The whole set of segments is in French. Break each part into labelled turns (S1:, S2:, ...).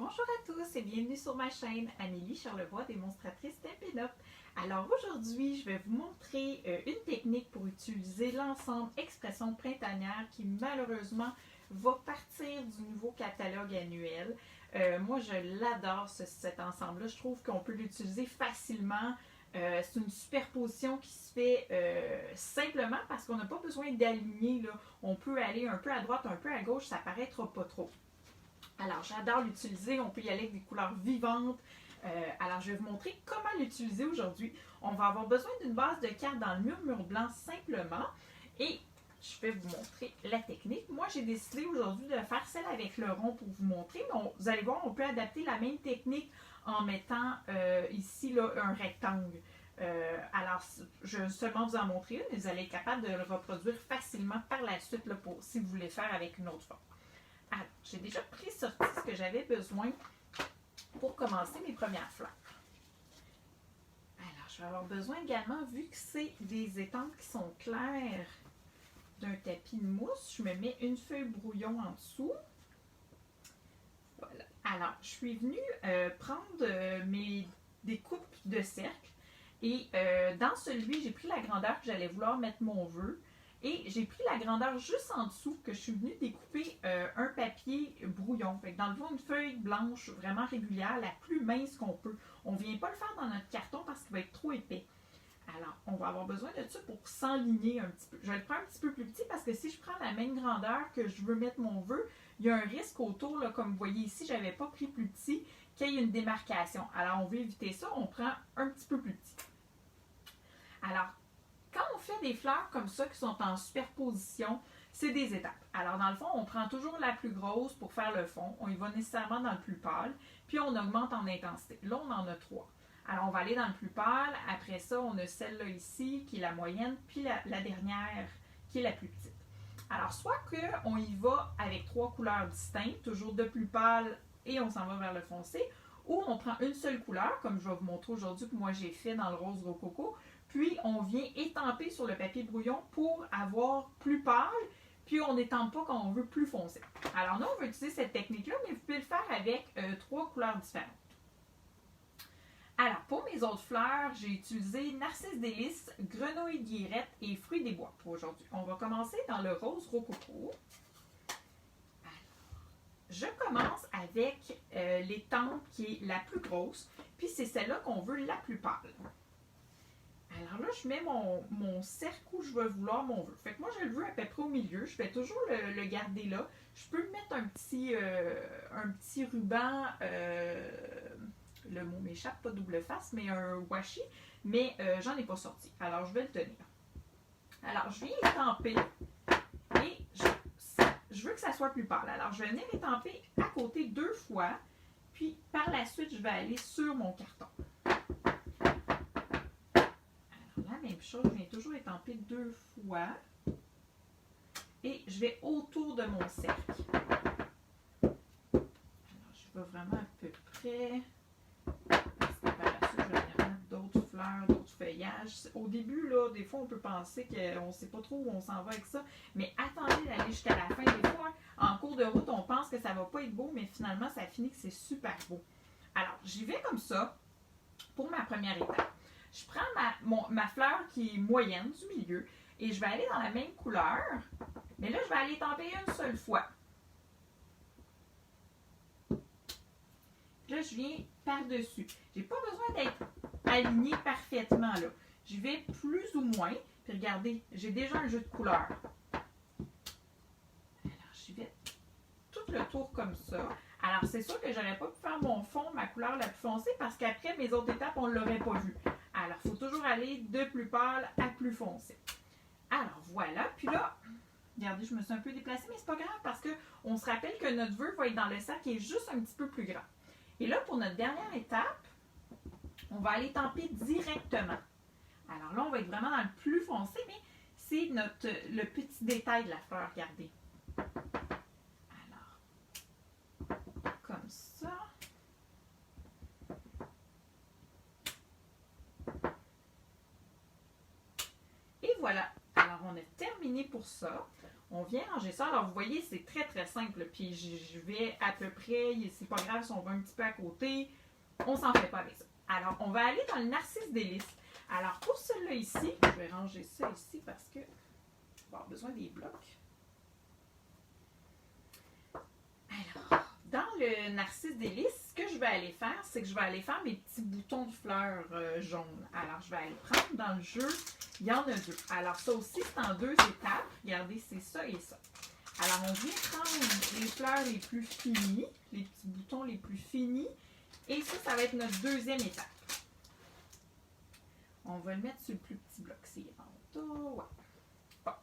S1: Bonjour à tous et bienvenue sur ma chaîne Amélie Charlevoix, démonstratrice Stampin' Up. Alors aujourd'hui, je vais vous montrer une technique pour utiliser l'ensemble Expression printanière qui malheureusement va partir du nouveau catalogue annuel. Moi, je l'adore cet ensemble-là. Je trouve qu'on peut l'utiliser facilement. C'est une superposition qui se fait simplement parce qu'on n'a pas besoin d'aligner. On peut aller un peu à droite, un peu à gauche, ça paraîtra pas trop. Alors, j'adore l'utiliser. On peut y aller avec des couleurs vivantes. Alors, je vais vous montrer comment l'utiliser aujourd'hui. On va avoir besoin d'une base de cartes dans le mur blanc simplement. Et je vais vous montrer la technique. Moi, j'ai décidé aujourd'hui de faire celle avec le rond pour vous montrer. Mais vous allez voir, on peut adapter la même technique en mettant ici là, un rectangle. Alors, je vais seulement vous en montrer une, mais vous allez être capable de le reproduire facilement par la suite là, si vous voulez faire avec une autre forme. Alors, j'ai déjà sorti ce que j'avais besoin pour commencer mes premières fleurs. Alors, je vais avoir besoin également, vu que c'est des étampes qui sont claires, d'un tapis de mousse, je me mets une feuille brouillon en dessous. Voilà. Alors, je suis venue prendre mes découpes de cercle et dans celui, j'ai pris la grandeur que j'allais vouloir mettre mon vœu. Et j'ai pris la grandeur juste en dessous que je suis venue découper un papier brouillon. Fait que dans le fond, une feuille blanche vraiment régulière, la plus mince qu'on peut. On ne vient pas le faire dans notre carton parce qu'il va être trop épais. Alors, on va avoir besoin de ça pour s'enligner un petit peu. Je vais le prendre un petit peu plus petit parce que si je prends la même grandeur que je veux mettre mon vœu, il y a un risque autour, là, comme vous voyez ici, je n'avais pas pris plus petit, qu'il y ait une démarcation. Alors, on veut éviter ça, on prend un petit peu plus petit. Alors, quand on fait des fleurs comme ça qui sont en superposition, c'est des étapes. Alors, dans le fond, on prend toujours la plus grosse pour faire le fond. On y va nécessairement dans le plus pâle, puis on augmente en intensité. Là, on en a 3. Alors, on va aller dans le plus pâle. Après ça, on a celle-là ici, qui est la moyenne, puis la dernière, qui est la plus petite. Alors, soit qu'on y va avec 3 couleurs distinctes, toujours de plus pâle, et on s'en va vers le foncé, ou on prend une seule couleur, comme je vais vous montrer aujourd'hui que moi j'ai fait dans le rose rococo, puis on vient étamper sur le papier brouillon pour avoir plus pâle, puis on n'étampe pas quand on veut plus foncé. Alors là, on va utiliser cette technique-là, mais vous pouvez le faire avec 3 couleurs différentes. Alors, pour mes autres fleurs, j'ai utilisé Narcisse délice, Grenouille guillerette et Fruits des bois pour aujourd'hui. On va commencer dans le rose rococo. Je commence avec l'étampe qui est la plus grosse, puis c'est celle-là qu'on veut la plus pâle. Alors là, je mets mon cercle où je vais vouloir mon vœu. Fait que moi, je le veux à peu près au milieu. Je vais toujours le garder là. Je peux mettre un petit ruban, le mot m'échappe, pas double face, mais un washi, mais j'en ai pas sorti. Alors, je vais le tenir. Alors, je viens étamper et je veux que ça soit plus pâle. Alors, je vais venir étamper à côté 2 fois, puis par la suite, je vais aller sur mon carton. La même chose, je viens toujours étamper 2 fois et je vais autour de mon cercle. Alors, je vais vraiment à peu près, parce que par la suite, je vais venir mettre d'autres fleurs, d'autres feuillages. Au début, là, des fois, on peut penser qu'on ne sait pas trop où on s'en va avec ça, mais attendez d'aller jusqu'à la fin. Des fois, en cours de route, on pense que ça ne va pas être beau, mais finalement, ça finit que c'est super beau. Alors, j'y vais comme ça pour ma première étape. Je prends ma fleur qui est moyenne du milieu et je vais aller dans la même couleur, mais là, je vais aller étamper une seule fois. Là, je viens par-dessus. Je n'ai pas besoin d'être alignée parfaitement là. Je vais plus ou moins. Puis regardez, j'ai déjà un jeu de couleurs. Alors, j'y vais tout le tour comme ça. Alors, c'est sûr que j'aurais pas pu faire mon fond, ma couleur la plus foncée, parce qu'après, mes autres étapes, on ne l'aurait pas vu. Alors, il faut toujours aller de plus pâle à plus foncé. Alors, voilà. Puis là, regardez, je me suis un peu déplacée, mais c'est pas grave parce qu'on se rappelle que notre vœu va être dans le sac qui est juste un petit peu plus grand. Et là, pour notre dernière étape, on va aller tamper directement. Alors là, on va être vraiment dans le plus foncé, mais c'est le petit détail de la fleur, regardez. Alors, comme ça. Et voilà. Alors, on a terminé pour ça. On vient ranger ça. Alors, vous voyez, c'est très, très simple. Puis, je vais à peu près, c'est pas grave si on va un petit peu à côté. On s'en fait pas avec ça. Alors, on va aller dans le narcisse délice. Alors, pour celui-là ici, je vais ranger ça ici parce que on va avoir besoin des blocs. Alors, dans le narcisse délice, ce que je vais aller faire, c'est que je vais aller faire mes petits boutons de fleurs jaunes. Alors, je vais aller prendre dans le jeu, il y en a deux. Alors, ça aussi, c'est en deux étapes. Regardez, c'est ça et ça. Alors, on vient prendre les fleurs les plus finies, les petits boutons les plus finis. Et ça va être notre deuxième étape. On va le mettre sur le plus petit bloc. C'est en haut. Ouais. Bon.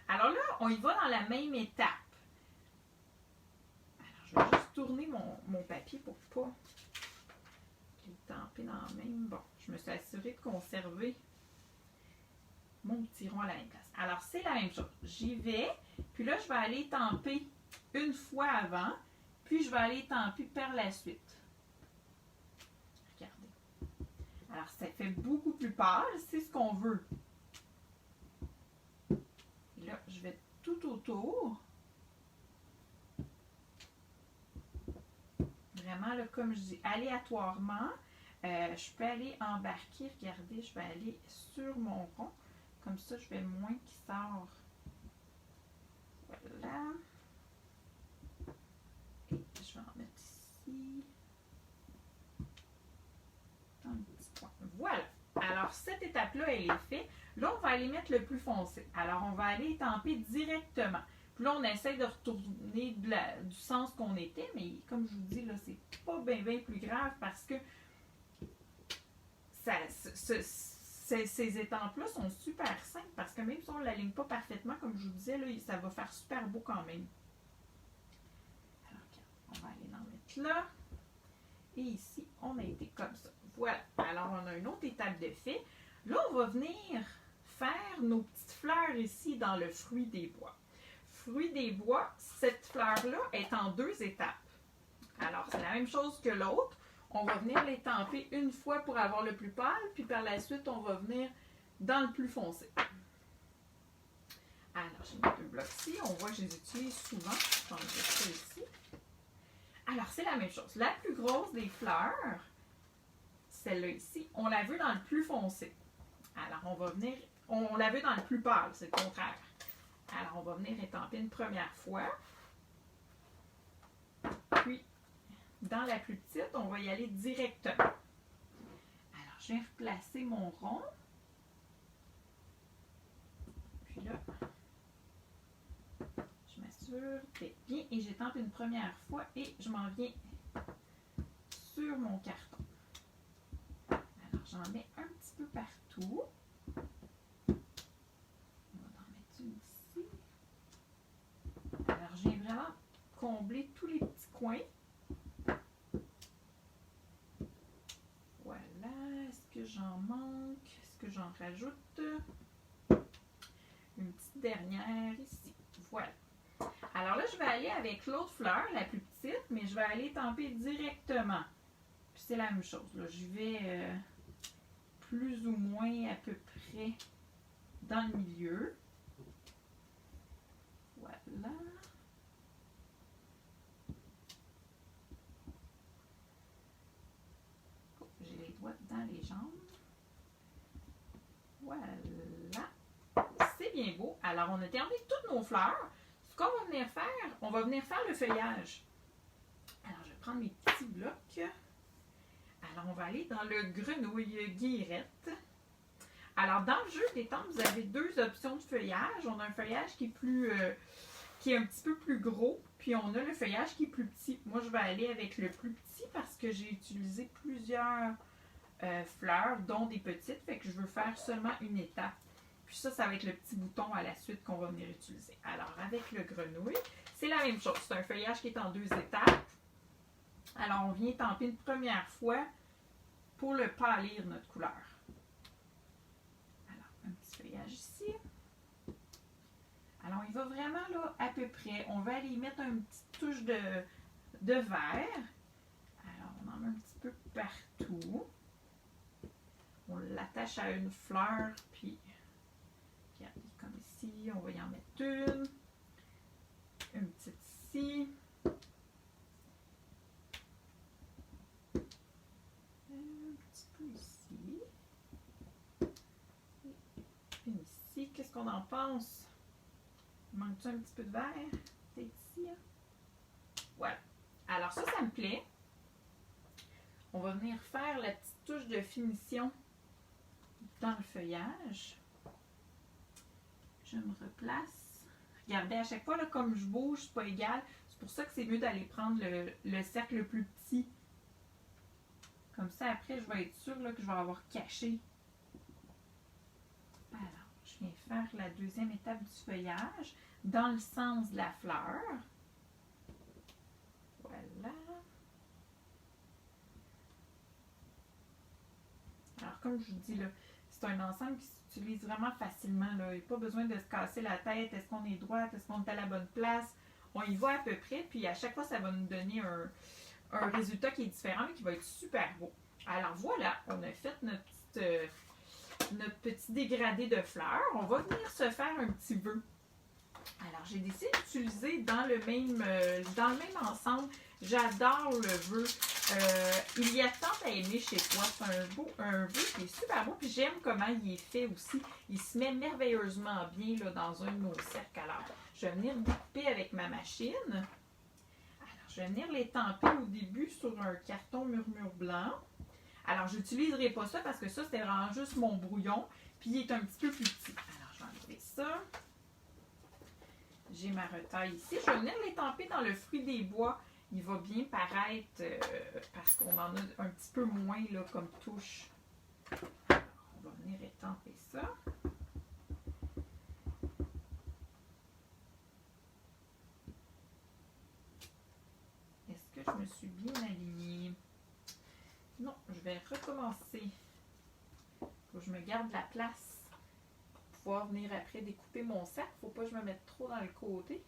S1: Alors là, on y va dans la même étape. Alors, je vais juste tourner mon papier pour pas le tamper dans la même. Bon, je me suis assurée de conserver mon petit rond à la même place. Alors, c'est la même chose. J'y vais, puis là, je vais aller tamper une fois avant, puis je vais aller tamper par la suite. Regardez. Alors, ça fait beaucoup plus pâle, c'est ce qu'on veut. Et là, je vais tout autour. Vraiment, là, comme je dis, aléatoirement. Je peux aller embarquer, regardez, je vais aller sur mon rond. Comme ça, je vais moins qu'il sort. Voilà. Et je vais en mettre ici. Dans le petit coin. Voilà. Alors, cette étape-là, elle est faite. Là, on va aller mettre le plus foncé. Alors, on va aller étamper directement. Puis là, on essaie de retourner du sens qu'on était, mais comme je vous dis, là, c'est pas bien plus grave parce que ces étampes-là sont super simples parce que même si on ne l'aligne pas parfaitement, comme je vous disais, là, ça va faire super beau quand même. Alors, on va aller en mettre là. Et ici, on a été comme ça. Voilà. Alors, on a une autre étape de fait. Là, on va venir faire nos petites fleurs ici dans le fruit des bois. Fruit des bois, cette fleur-là est en deux étapes. Alors, c'est la même chose que l'autre. On va venir l'étamper une fois pour avoir le plus pâle, puis par la suite, on va venir dans le plus foncé. Alors, j'ai mes deux blocs-ci. On voit que je les utilise souvent. Je vais enlever ça ici. Alors, c'est la même chose. La plus grosse des fleurs, celle-là ici, on la veut dans le plus foncé. Alors, on va venir... On la veut dans le plus pâle, c'est le contraire. Alors, on va venir étamper une première fois. Puis, dans la plus petite, on va y aller directement. Alors, je viens replacer mon rond. Puis là, je m'assure d'être bien et j'étampe une première fois et je m'en viens sur mon carton. Alors, j'en mets un petit peu partout. On va en mettre une ici. Alors, je viens vraiment combler tous les petits coins. Voilà. Est-ce que j'en manque? Est-ce que j'en rajoute? Une petite dernière ici. Voilà. Alors là, je vais aller avec l'autre fleur, la plus petite, mais je vais aller étamper directement. Puis c'est la même chose. Là. Je vais plus ou moins à peu près dans le milieu. Voilà. Oh, j'ai les doigts dans les jambes. Voilà. C'est bien beau. Alors, on a terminé toutes nos fleurs. Ce qu'on va venir faire, on va venir faire le feuillage. Alors, je vais prendre mes petits blocs. Alors, on va aller dans le grenouille guillerette. Alors, dans le jeu des temps, vous avez deux options de feuillage. On a un feuillage qui est un petit peu plus gros, puis on a le feuillage qui est plus petit. Moi, je vais aller avec le plus petit parce que j'ai utilisé plusieurs fleurs, dont des petites, fait que je veux faire seulement une étape. Puis ça va être le petit bouton à la suite qu'on va venir utiliser. Alors, avec le grenouille, c'est la même chose. C'est un feuillage qui est en deux étapes. Alors, on vient étamper une première fois pour le pâlir, notre couleur. Alors, un petit feuillage ici. Alors, il va vraiment là à peu près. On va aller y mettre une petite touche de vert. Alors, on en met un petit peu partout. On l'attache à une fleur, puis regardez comme ici, on va y en mettre une. Une petite ici. Un petit peu ici. Une ici. Qu'est-ce qu'on en pense? Manque-tu un petit peu de verre? Peut-être ici, hein? Voilà. Alors ça me plaît. On va venir faire la petite touche de finition dans le feuillage. Je me replace. Regardez, à chaque fois, là, comme je bouge, c'est pas égal. C'est pour ça que c'est mieux d'aller prendre le cercle le plus petit. Comme ça, après, je vais être sûre là, que je vais avoir caché. Alors, je viens faire la deuxième étape du feuillage dans le sens de la fleur. Voilà. Alors, comme je vous dis, là, c'est un ensemble qui s'utilise vraiment facilement. Là. Il n'y a pas besoin de se casser la tête. Est-ce qu'on est droite? Est-ce qu'on est à la bonne place? On y va à peu près. Puis à chaque fois, ça va nous donner un résultat qui est différent et qui va être super beau. Alors voilà, on a fait notre petit dégradé de fleurs. On va venir se faire un petit vœu. Alors, j'ai décidé d'utiliser dans le même ensemble. J'adore le vœu. Il y a tant à aimer chez toi. C'est un vœu qui est super beau. Puis j'aime comment il est fait aussi. Il se met merveilleusement bien là, dans un de nos cercles. Alors, je vais venir découper avec ma machine. Alors, je vais venir l'étamper au début sur un carton murmure blanc. Alors, je n'utiliserai pas ça parce que ça, c'était vraiment juste mon brouillon. Puis, il est un petit peu plus petit. Alors, je vais enlever ça. J'ai ma retaille ici. Je vais venir l'étamper dans le fruit des bois. Il va bien paraître parce qu'on en a un petit peu moins là, comme touche. Alors, on va venir étamper ça. Est-ce que je me suis bien alignée? Non, je vais recommencer. Faut que je me garde la place pour pouvoir venir après découper mon cercle. Faut pas que je me mette trop dans le côté.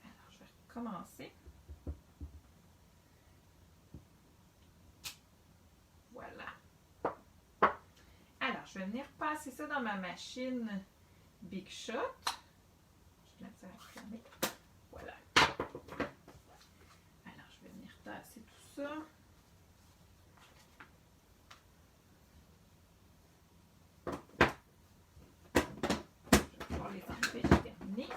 S1: Alors, je vais recommencer. Voilà. Alors, je vais venir passer ça dans ma machine Big Shot. Je vais la fermer. Voilà. Alors, je vais venir tasser tout ça. Les enlever, j'ai terminé.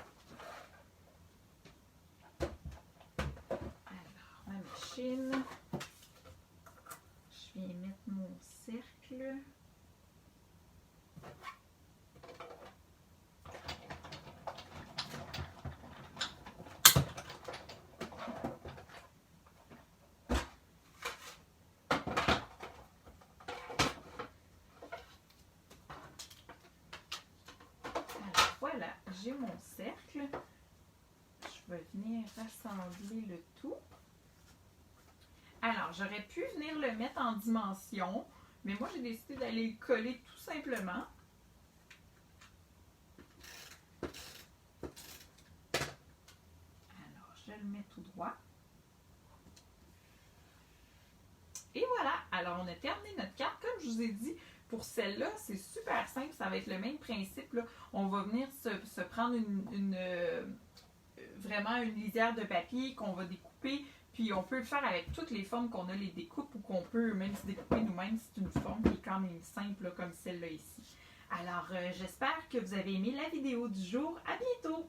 S1: Alors, ma machine. Je viens mettre mon cercle. Voilà, j'ai mon cercle. Je vais venir rassembler le tout. Alors, j'aurais pu venir le mettre en dimension, mais moi, j'ai décidé d'aller le coller tout simplement. Alors, je le mets tout droit. Et voilà! Alors, on a terminé notre carte. Comme je vous ai dit, pour celle-là, c'est super simple. Ça va être le même principe. Là. On va venir se prendre vraiment une lisière de papier qu'on va découper. Puis on peut le faire avec toutes les formes qu'on a les découpes ou qu'on peut même se découper nous-mêmes. C'est une forme qui est quand même simple là, comme celle-là ici. Alors, j'espère que vous avez aimé la vidéo du jour. À bientôt!